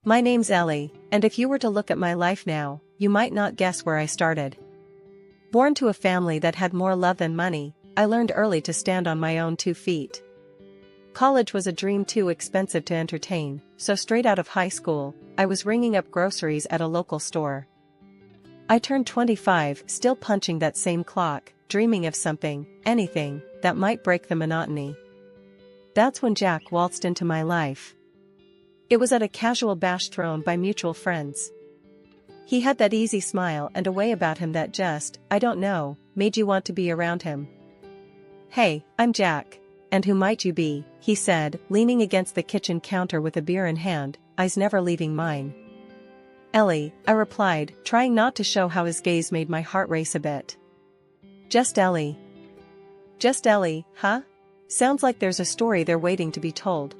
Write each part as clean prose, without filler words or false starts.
My name's Ellie, and if you were to look at my life now, you might not guess where I started. Born to a family that had more love than money, I learned early to stand on my own 2 feet. College was a dream too expensive to entertain, so straight out of high school, I was ringing up groceries at a local store. I turned 25, still punching that same clock, dreaming of something, anything, that might break the monotony. That's when Jack waltzed into my life. It was at a casual bash thrown by mutual friends. He had that easy smile and a way about him that just, I don't know, made you want to be around him. "Hey, I'm Jack. And who might you be?" he said, leaning against the kitchen counter with a beer in hand, eyes never leaving mine. "Ellie," I replied, trying not to show how his gaze made my heart race a bit. "Just Ellie." "Just Ellie, huh? Sounds like there's a story there waiting to be told."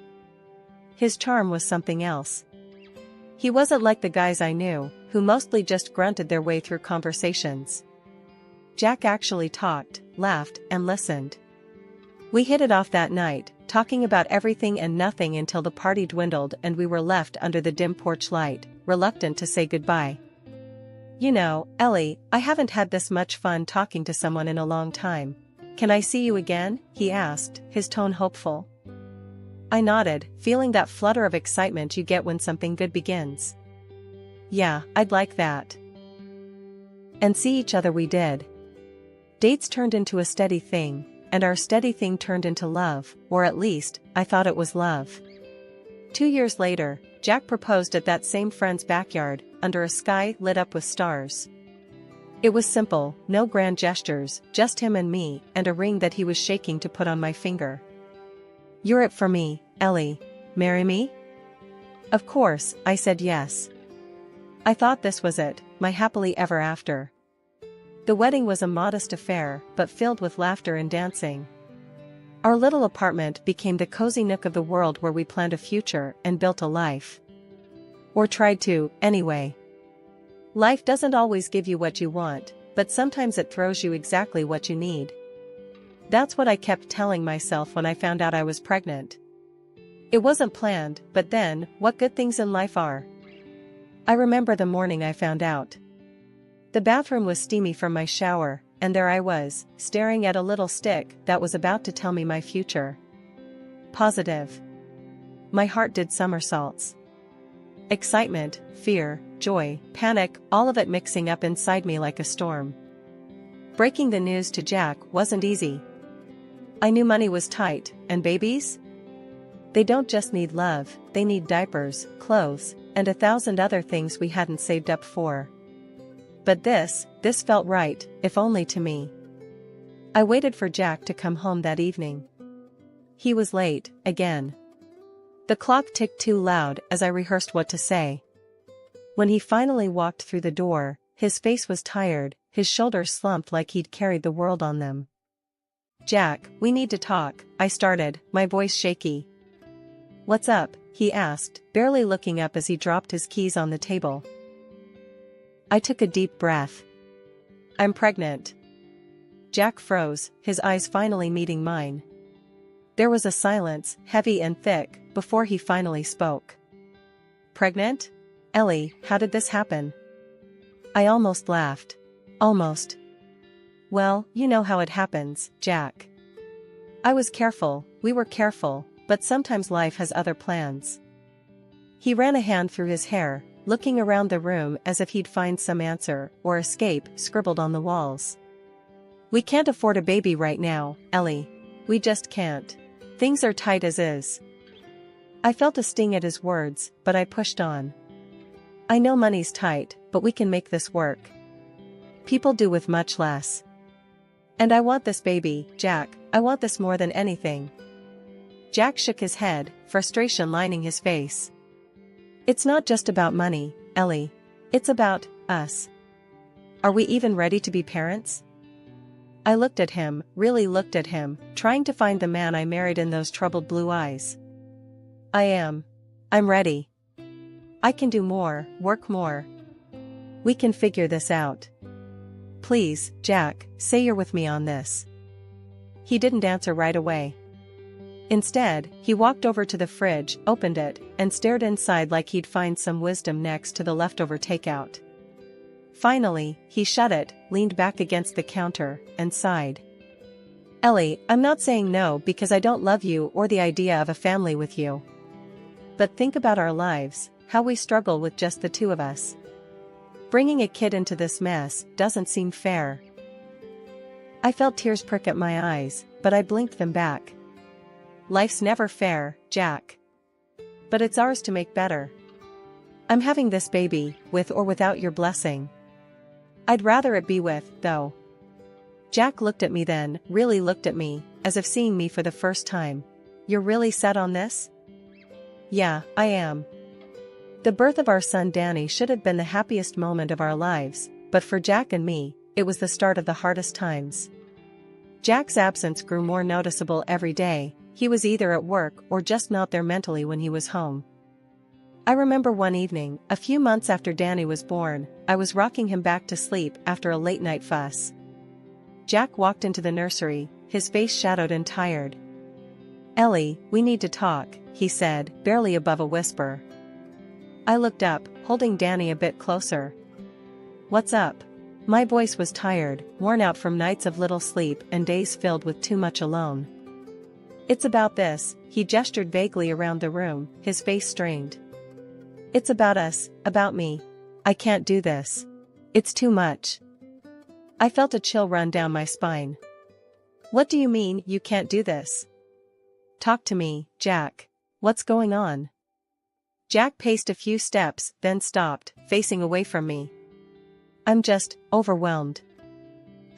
His charm was something else. He wasn't like the guys I knew, who mostly just grunted their way through conversations. Jack actually talked, laughed, and listened. We hit it off that night, talking about everything and nothing until the party dwindled and we were left under the dim porch light, reluctant to say goodbye. "You know, Ellie, I haven't had this much fun talking to someone in a long time. Can I see you again?" he asked, his tone hopeful. I nodded, feeling that flutter of excitement you get when something good begins. "Yeah, I'd like that." And see each other we did. Dates turned into a steady thing, and our steady thing turned into love, or at least, I thought it was love. 2 years later, Jack proposed at that same friend's backyard, under a sky lit up with stars. It was simple, no grand gestures, just him and me, and a ring that he was shaking to put on my finger. "You're it for me, Ellie. Marry me?" Of course, I said yes. I thought this was it, my happily ever after. The wedding was a modest affair, but filled with laughter and dancing. Our little apartment became the cozy nook of the world where we planned a future and built a life. Or tried to, anyway. Life doesn't always give you what you want, but sometimes it throws you exactly what you need. That's what I kept telling myself when I found out I was pregnant. It wasn't planned, but then, what good things in life are. I remember the morning I found out. The bathroom was steamy from my shower, and there I was, staring at a little stick that was about to tell me my future. Positive. My heart did somersaults. Excitement, fear, joy, panic, all of it mixing up inside me like a storm. Breaking the news to Jack wasn't easy. I knew money was tight, and babies? They don't just need love, they need diapers, clothes, and 1,000 other things we hadn't saved up for. But this felt right, if only to me. I waited for Jack to come home that evening. He was late, again. The clock ticked too loud as I rehearsed what to say. When he finally walked through the door, his face was tired, his shoulders slumped like he'd carried the world on them. "Jack, we need to talk," I started, my voice shaky. "What's up?" he asked, barely looking up as he dropped his keys on the table. I took a deep breath. "I'm pregnant." Jack froze, his eyes finally meeting mine. There was a silence, heavy and thick, before he finally spoke. "Pregnant? Ellie, how did this happen?" I almost laughed. Almost. "Well, you know how it happens, Jack. I was careful, we were careful, but sometimes life has other plans." He ran a hand through his hair, looking around the room as if he'd find some answer, or escape, scribbled on the walls. "We can't afford a baby right now, Ellie. We just can't. Things are tight as is." I felt a sting at his words, but I pushed on. "I know money's tight, but we can make this work. People do with much less. And I want this baby, Jack, I want this more than anything." Jack shook his head, frustration lining his face. "It's not just about money, Ellie. It's about us. Are we even ready to be parents?" I looked at him, really looked at him, trying to find the man I married in those troubled blue eyes. "I am. I'm ready. I can do more, work more. We can figure this out. Please, Jack, say you're with me on this." He didn't answer right away. Instead, he walked over to the fridge, opened it, and stared inside like he'd find some wisdom next to the leftover takeout. Finally, he shut it, leaned back against the counter, and sighed. Ellie, I'm not saying no because I don't love you or the idea of a family with you. But think about our lives, how we struggle with just the two of us. Bringing a kid into this mess doesn't seem fair. I felt tears prick at my eyes, but I blinked them back. Life's never fair, Jack. But it's ours to make better. I'm having this baby, with or without your blessing. I'd rather it be with, though. Jack looked at me then, really looked at me, as if seeing me for the first time. You're really set on this? Yeah, I am. The birth of our son Danny should have been the happiest moment of our lives, but for Jack and me, it was the start of the hardest times. Jack's absence grew more noticeable every day. He was either at work or just not there mentally when he was home. I remember one evening, a few months after Danny was born, I was rocking him back to sleep after a late-night fuss. Jack walked into the nursery, his face shadowed and tired. Ellie, we need to talk, he said, barely above a whisper. I looked up, holding Danny a bit closer. What's up? My voice was tired, worn out from nights of little sleep and days filled with too much alone. It's about this, he gestured vaguely around the room, his face strained. It's about us, about me. I can't do this. It's too much. I felt a chill run down my spine. What do you mean, you can't do this? Talk to me, Jack. What's going on? Jack paced a few steps, then stopped, facing away from me. I'm just overwhelmed.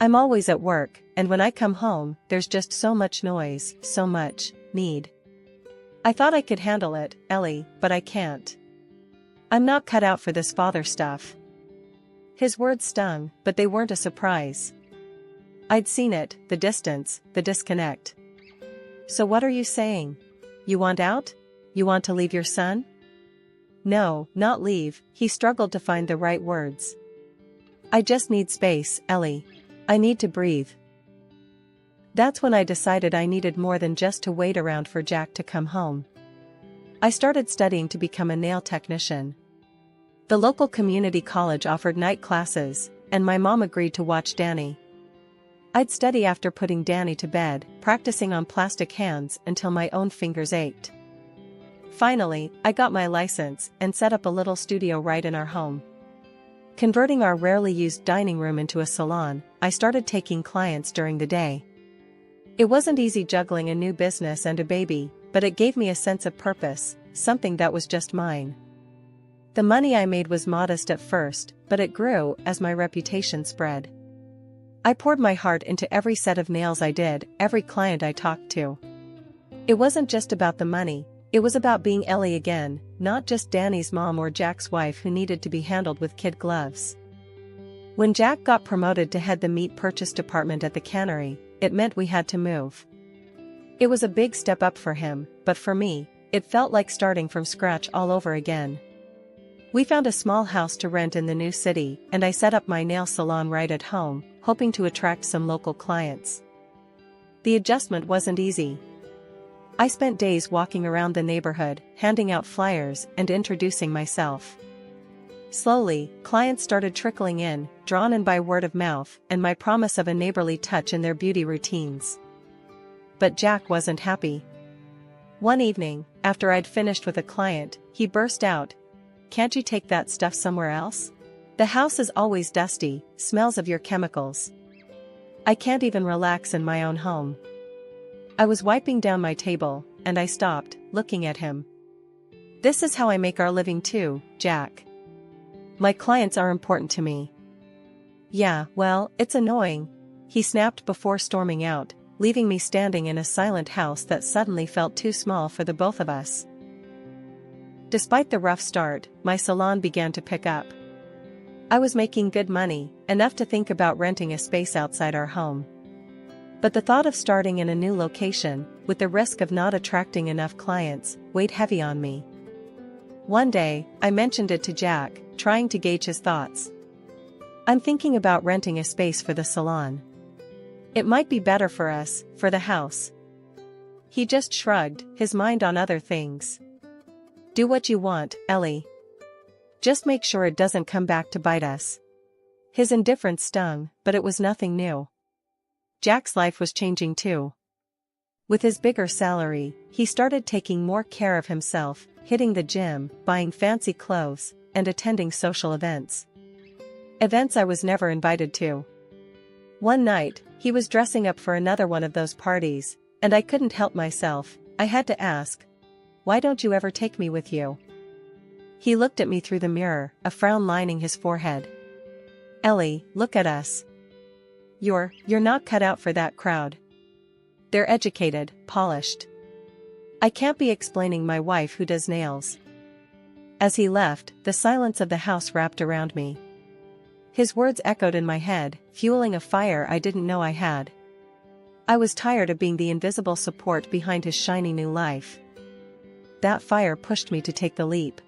I'm always at work, and when I come home, there's just so much noise, so much need. I thought I could handle it, Ellie, but I can't. I'm not cut out for this father stuff. His words stung, but they weren't a surprise. I'd seen it, the distance, the disconnect. So what are you saying? You want out? You want to leave your son? No, not leave, he struggled to find the right words. I just need space, Ellie. I need to breathe. That's when I decided I needed more than just to wait around for Jack to come home. I started studying to become a nail technician. The local community college offered night classes, and my mom agreed to watch Danny. I'd study after putting Danny to bed, practicing on plastic hands until my own fingers ached. Finally, I got my license and set up a little studio right in our home. Converting our rarely used dining room into a salon, I started taking clients during the day. It wasn't easy juggling a new business and a baby, but it gave me a sense of purpose, something that was just mine. The money I made was modest at first, but it grew as my reputation spread. I poured my heart into every set of nails I did, every client I talked to. It wasn't just about the money, it was about being Ellie again, not just Danny's mom or Jack's wife who needed to be handled with kid gloves. When Jack got promoted to head the meat purchase department at the cannery, it meant we had to move. It was a big step up for him, but for me, it felt like starting from scratch all over again. We found a small house to rent in the new city, and I set up my nail salon right at home, hoping to attract some local clients. The adjustment wasn't easy. I spent days walking around the neighborhood, handing out flyers and introducing myself. Slowly, clients started trickling in, drawn in by word of mouth and my promise of a neighborly touch in their beauty routines. But Jack wasn't happy. One evening, after I'd finished with a client, he burst out, "Can't you take that stuff somewhere else? The house is always dusty, smells of your chemicals. I can't even relax in my own home." I was wiping down my table, and I stopped, looking at him. "This is how I make our living too, Jack. My clients are important to me." "Yeah, well, it's annoying," he snapped before storming out, leaving me standing in a silent house that suddenly felt too small for the both of us. Despite the rough start, my salon began to pick up. I was making good money, enough to think about renting a space outside our home. But the thought of starting in a new location, with the risk of not attracting enough clients, weighed heavy on me. One day, I mentioned it to Jack, trying to gauge his thoughts. "I'm thinking about renting a space for the salon. It might be better for us, for the house." He just shrugged, his mind on other things. Do what you want, Ellie. Just make sure it doesn't come back to bite us. His indifference stung, but it was nothing new. Jack's life was changing too. With his bigger salary, he started taking more care of himself, hitting the gym, buying fancy clothes, and attending social events. Events I was never invited to. One night, he was dressing up for another one of those parties, and I couldn't help myself. I had to ask, "Why don't you ever take me with you?" He looked at me through the mirror, a frown lining his forehead. "Ellie, look at us. You're not cut out for that crowd. They're educated, polished. I can't be explaining my wife who does nails." As he left, the silence of the house wrapped around me. His words echoed in my head, fueling a fire I didn't know I had. I was tired of being the invisible support behind his shiny new life. That fire pushed me to take the leap.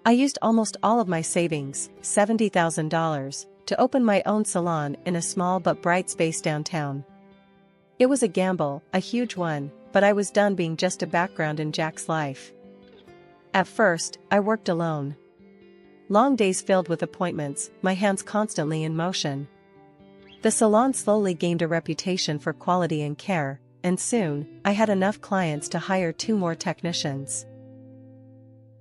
I used almost all of my savings, $70,000, to open my own salon in a small but bright space downtown. It was a gamble, a huge one, but I was done being just a background in Jack's life. At first, I worked alone. Long days filled with appointments, my hands constantly in motion. The salon slowly gained a reputation for quality and care, and soon, I had enough clients to hire 2 more technicians.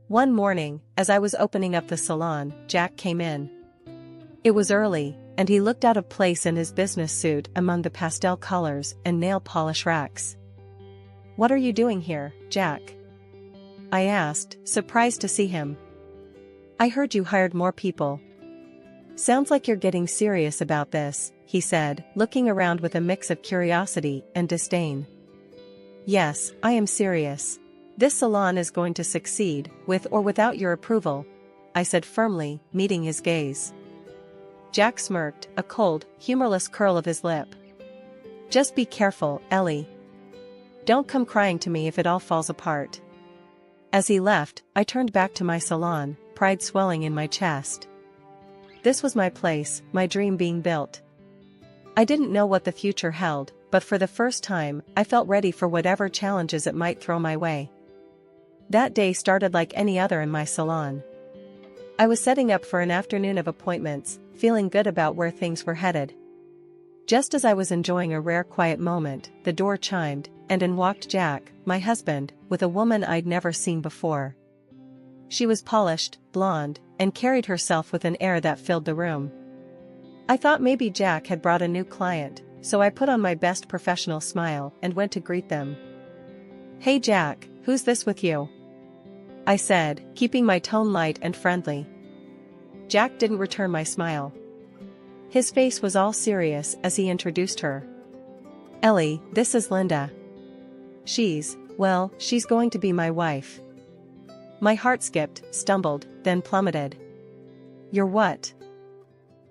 One morning, as I was opening up the salon, Jack came in. It was early, and he looked out of place in his business suit among the pastel colors and nail polish racks. "What are you doing here, Jack?" I asked, surprised to see him. "I heard you hired more people." "Sounds like you're getting serious about this," he said, looking around with a mix of curiosity and disdain. "Yes, I am serious. This salon is going to succeed, with or without your approval," I said firmly, meeting his gaze. Jack smirked, a cold, humorless curl of his lip. "Just be careful, Ellie. Don't come crying to me if it all falls apart." As he left, I turned back to my salon, pride swelling in my chest. This was my place, my dream being built. I didn't know what the future held, but for the first time, I felt ready for whatever challenges it might throw my way. That day started like any other in my salon. I was setting up for an afternoon of appointments, feeling good about where things were headed. Just as I was enjoying a rare quiet moment, the door chimed, and in walked Jack, my husband, with a woman I'd never seen before. She was polished, blonde, and carried herself with an air that filled the room. I thought maybe Jack had brought a new client, so I put on my best professional smile and went to greet them. "Hey Jack, who's this with you?" I said, keeping my tone light and friendly. Jack didn't return my smile. His face was all serious as he introduced her. "Ellie, this is Linda. She's going to be my wife." My heart skipped, stumbled, then plummeted. "You're what?"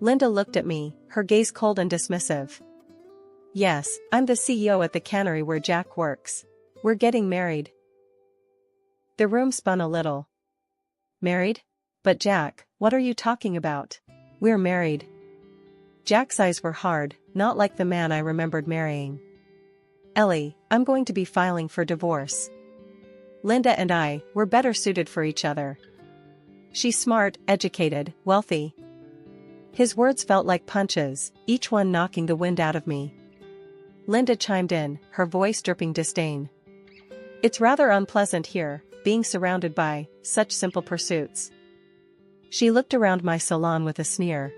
Linda looked at me, her gaze cold and dismissive. "Yes, I'm the CEO at the cannery where Jack works. We're getting married." The room spun a little. "Married? But Jack, what are you talking about? We're married." Jack's eyes were hard, not like the man I remembered marrying. "Ellie, I'm going to be filing for divorce. Linda and I, we're better suited for each other. She's smart, educated, wealthy." His words felt like punches, each one knocking the wind out of me. Linda chimed in, her voice dripping disdain. "It's rather unpleasant here, being surrounded by such simple pursuits." She looked around my salon with a sneer.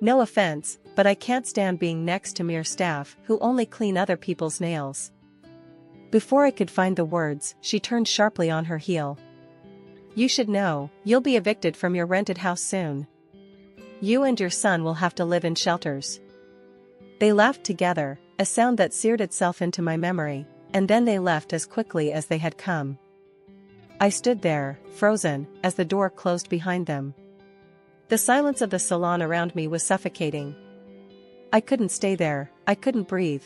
"No offense, but I can't stand being next to mere staff who only clean other people's nails." Before I could find the words, she turned sharply on her heel. "You should know, you'll be evicted from your rented house soon. You and your son will have to live in shelters." They laughed together, a sound that seared itself into my memory, and then they left as quickly as they had come. I stood there, frozen, as the door closed behind them. The silence of the salon around me was suffocating. I couldn't stay there, I couldn't breathe.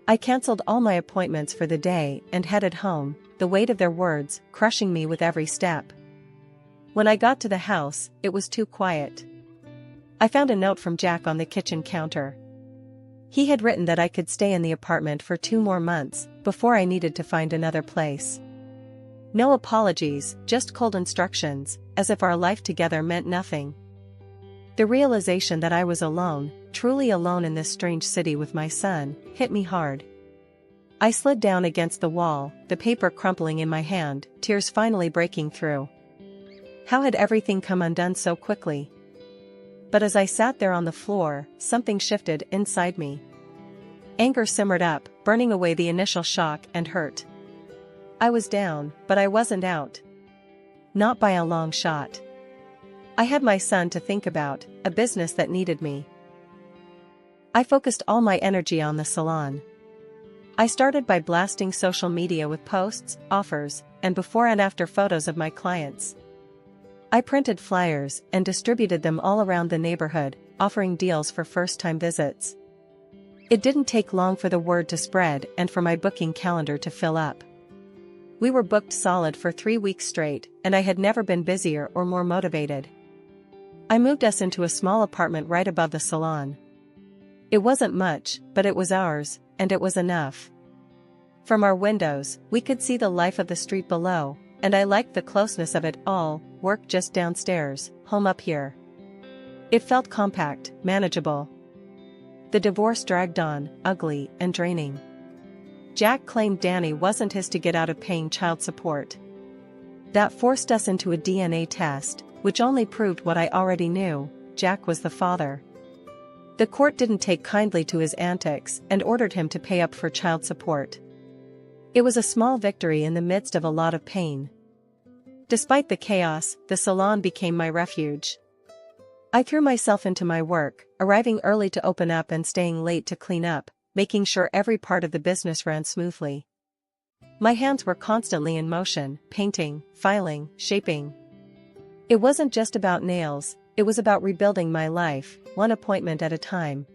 I cancelled all my appointments for the day and headed home, the weight of their words crushing me with every step. When I got to the house, it was too quiet. I found a note from Jack on the kitchen counter. He had written that I could stay in the apartment for 2 more months, before I needed to find another place. No apologies, just cold instructions, as if our life together meant nothing. The realization that I was alone, truly alone in this strange city with my son, hit me hard. I slid down against the wall, the paper crumpling in my hand, tears finally breaking through. How had everything come undone so quickly? But as I sat there on the floor, something shifted inside me. Anger simmered up, burning away the initial shock and hurt. I was down, but I wasn't out. Not by a long shot. I had my son to think about, a business that needed me. I focused all my energy on the salon. I started by blasting social media with posts, offers, and before and after photos of my clients. I printed flyers and distributed them all around the neighborhood, offering deals for first-time visits. It didn't take long for the word to spread and for my booking calendar to fill up. We were booked solid for 3 weeks straight, and I had never been busier or more motivated. I moved us into a small apartment right above the salon. It wasn't much, but it was ours, and it was enough. From our windows, we could see the life of the street below, and I liked the closeness of it all, work just downstairs, home up here. It felt compact, manageable. The divorce dragged on, ugly and draining. Jack claimed Danny wasn't his to get out of paying child support. That forced us into a DNA test, which only proved what I already knew: Jack was the father. The court didn't take kindly to his antics and ordered him to pay up for child support. It was a small victory in the midst of a lot of pain. Despite the chaos, the salon became my refuge. I threw myself into my work, arriving early to open up and staying late to clean up, making sure every part of the business ran smoothly. My hands were constantly in motion, painting, filing, shaping. It wasn't just about nails, it was about rebuilding my life, one appointment at a time.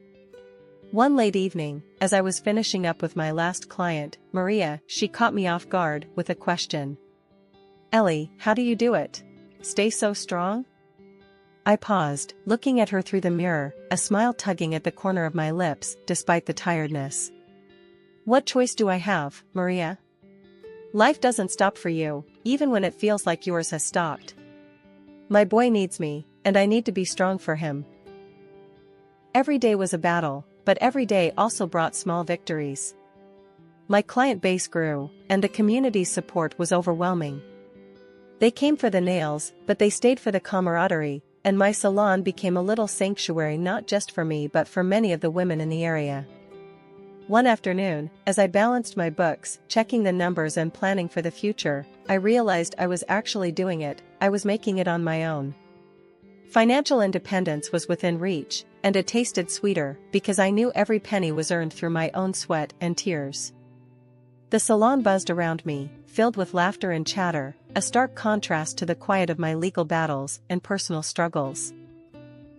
One late evening, as I was finishing up with my last client, Maria, she caught me off guard with a question. "Ellie, how do you do it? Stay so strong?" I paused, looking at her through the mirror, a smile tugging at the corner of my lips, despite the tiredness. "What choice do I have, Maria? Life doesn't stop for you, even when it feels like yours has stopped. My boy needs me, and I need to be strong for him." Every day was a battle, but every day also brought small victories. My client base grew, and the community's support was overwhelming. They came for the nails, but they stayed for the camaraderie, and my salon became a little sanctuary not just for me but for many of the women in the area. One afternoon, as I balanced my books, checking the numbers and planning for the future, I realized I was actually doing it. I was making it on my own. Financial independence was within reach, and it tasted sweeter because I knew every penny was earned through my own sweat and tears. The salon buzzed around me, filled with laughter and chatter, a stark contrast to the quiet of my legal battles and personal struggles.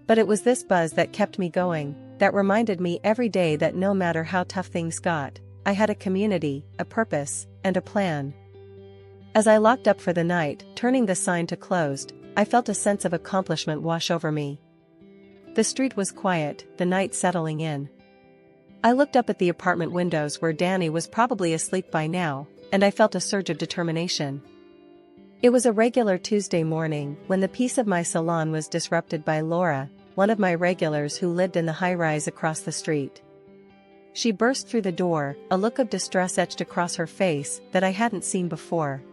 But it was this buzz that kept me going, that reminded me every day that no matter how tough things got, I had a community, a purpose, and a plan. As I locked up for the night, turning the sign to closed, I felt a sense of accomplishment wash over me. The street was quiet, the night settling in. I looked up at the apartment windows where Danny was probably asleep by now, and I felt a surge of determination. It was a regular Tuesday morning when the peace of my salon was disrupted by Laura, one of my regulars who lived in the high-rise across the street. She burst through the door, a look of distress etched across her face that I hadn't seen before.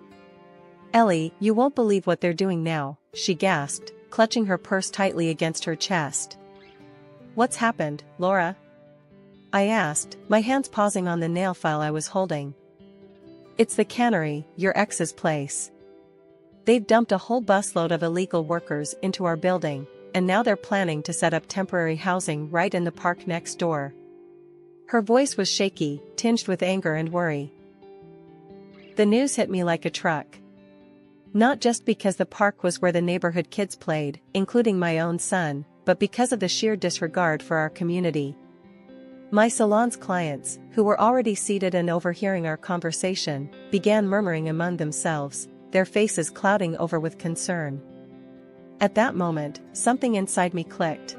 "Ellie, you won't believe what they're doing now," she gasped, clutching her purse tightly against her chest. "What's happened, Laura?" I asked, my hands pausing on the nail file I was holding. "It's the cannery, your ex's place. They've dumped a whole busload of illegal workers into our building, and now they're planning to set up temporary housing right in the park next door." Her voice was shaky, tinged with anger and worry. The news hit me like a truck. Not just because the park was where the neighborhood kids played, including my own son, but because of the sheer disregard for our community. My salon's clients, who were already seated and overhearing our conversation, began murmuring among themselves, their faces clouding over with concern. At that moment, something inside me clicked.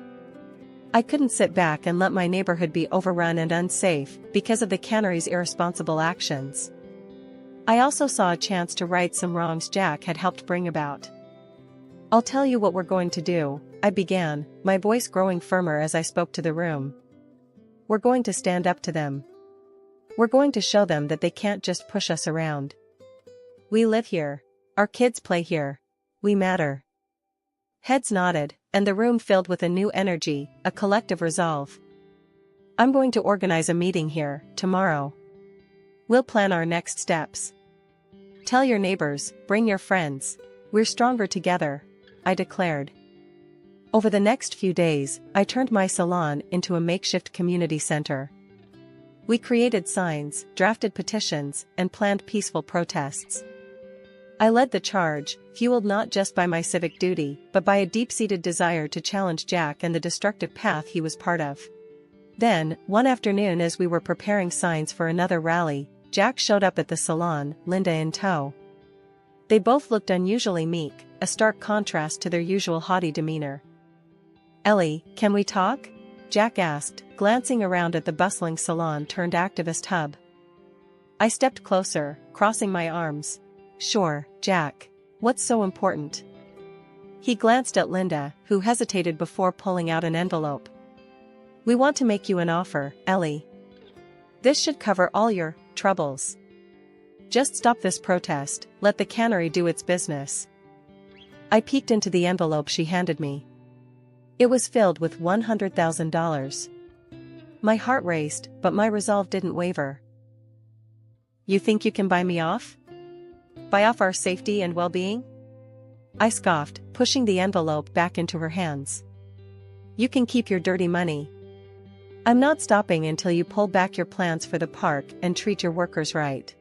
I couldn't sit back and let my neighborhood be overrun and unsafe because of the cannery's irresponsible actions. I also saw a chance to right some wrongs Jack had helped bring about. "I'll tell you what we're going to do," I began, my voice growing firmer as I spoke to the room. "We're going to stand up to them. We're going to show them that they can't just push us around. We live here. Our kids play here. We matter." Heads nodded, and the room filled with a new energy, a collective resolve. "I'm going to organize a meeting here, tomorrow. We'll plan our next steps. Tell your neighbors, bring your friends. We're stronger together," I declared. Over the next few days, I turned my salon into a makeshift community center. We created signs, drafted petitions, and planned peaceful protests. I led the charge, fueled not just by my civic duty, but by a deep-seated desire to challenge Jack and the destructive path he was part of. Then, one afternoon as we were preparing signs for another rally, Jack showed up at the salon, Linda in tow. They both looked unusually meek, a stark contrast to their usual haughty demeanor. "Ellie, can we talk?" Jack asked, glancing around at the bustling salon-turned-activist hub. I stepped closer, crossing my arms. "Sure, Jack. What's so important?" He glanced at Linda, who hesitated before pulling out an envelope. "We want to make you an offer, Ellie. This should cover all your troubles. Just stop this protest, let the cannery do its business." I peeked into the envelope she handed me. It was filled with $100,000. My heart raced, but my resolve didn't waver. "You think you can buy me off? Buy off our safety and well-being?" I scoffed, pushing the envelope back into her hands. "You can keep your dirty money. I'm not stopping until you pull back your plans for the park and treat your workers right."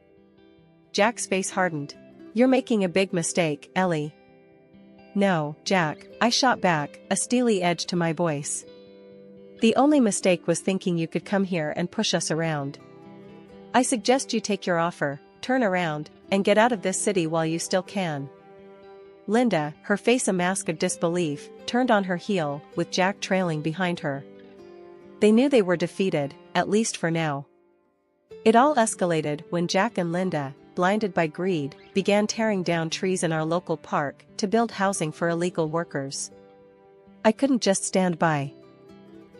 Jack's face hardened. "You're making a big mistake, Ellie." "No, Jack," I shot back, a steely edge to my voice. "The only mistake was thinking you could come here and push us around. I suggest you take your offer, turn around, and get out of this city while you still can." Linda, her face a mask of disbelief, turned on her heel, with Jack trailing behind her. They knew they were defeated, at least for now. It all escalated when Jack and Linda, blinded by greed, began tearing down trees in our local park to build housing for illegal workers. I couldn't just stand by.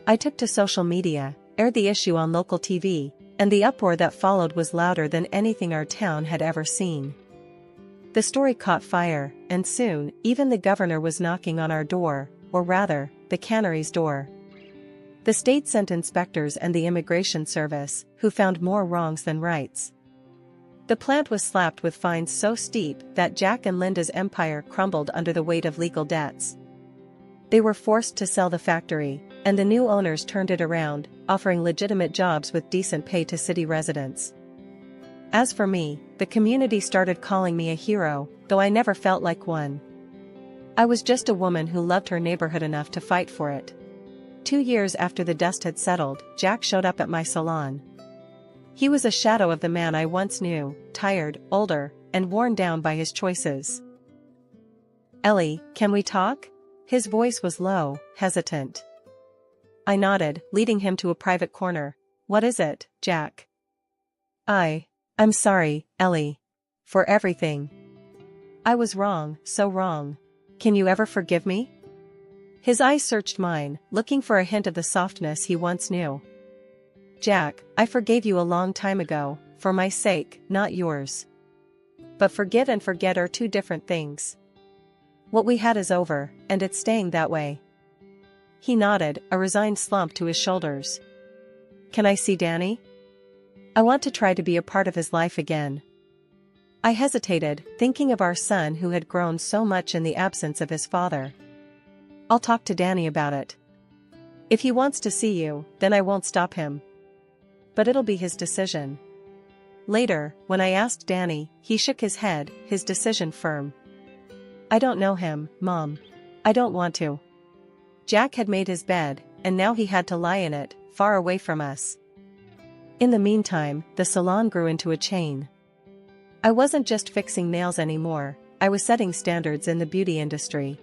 I took to social media, aired the issue on local TV, and the uproar that followed was louder than anything our town had ever seen. The story caught fire, and soon, even the governor was knocking on our door, or rather, the cannery's door. The state sent inspectors and the immigration service, who found more wrongs than rights. The plant was slapped with fines so steep that Jack and Linda's empire crumbled under the weight of legal debts. They were forced to sell the factory, and the new owners turned it around, offering legitimate jobs with decent pay to city residents. As for me, the community started calling me a hero, though I never felt like one. I was just a woman who loved her neighborhood enough to fight for it. 2 years after the dust had settled, Jack showed up at my salon. He was a shadow of the man I once knew, tired, older, and worn down by his choices. "Ellie, can we talk?" His voice was low, hesitant. I nodded, leading him to a private corner. "What is it, Jack?" I'm sorry, Ellie. For everything. I was wrong, so wrong. Can you ever forgive me?" His eyes searched mine, looking for a hint of the softness he once knew. "Jack, I forgave you a long time ago, for my sake, not yours. But forgive and forget are two different things. What we had is over, and it's staying that way." He nodded, a resigned slump to his shoulders. "Can I see Danny? I want to try to be a part of his life again." I hesitated, thinking of our son who had grown so much in the absence of his father. "I'll talk to Danny about it. If he wants to see you, then I won't stop him. But it'll be his decision." Later, when I asked Danny, he shook his head, his decision firm. "I don't know him, Mom. I don't want to." Jack had made his bed, and now he had to lie in it, far away from us. In the meantime, the salon grew into a chain. I wasn't just fixing nails anymore, I was setting standards in the beauty industry.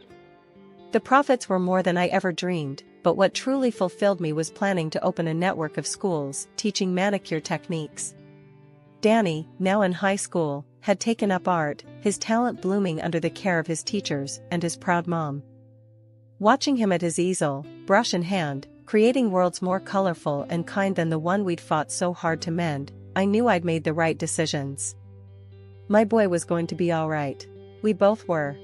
The profits were more than I ever dreamed, but what truly fulfilled me was planning to open a network of schools teaching manicure techniques. Danny, now in high school, had taken up art, his talent blooming under the care of his teachers and his proud mom. Watching him at his easel, brush in hand, creating worlds more colorful and kind than the one we'd fought so hard to mend, I knew I'd made the right decisions. My boy was going to be all right. We both were.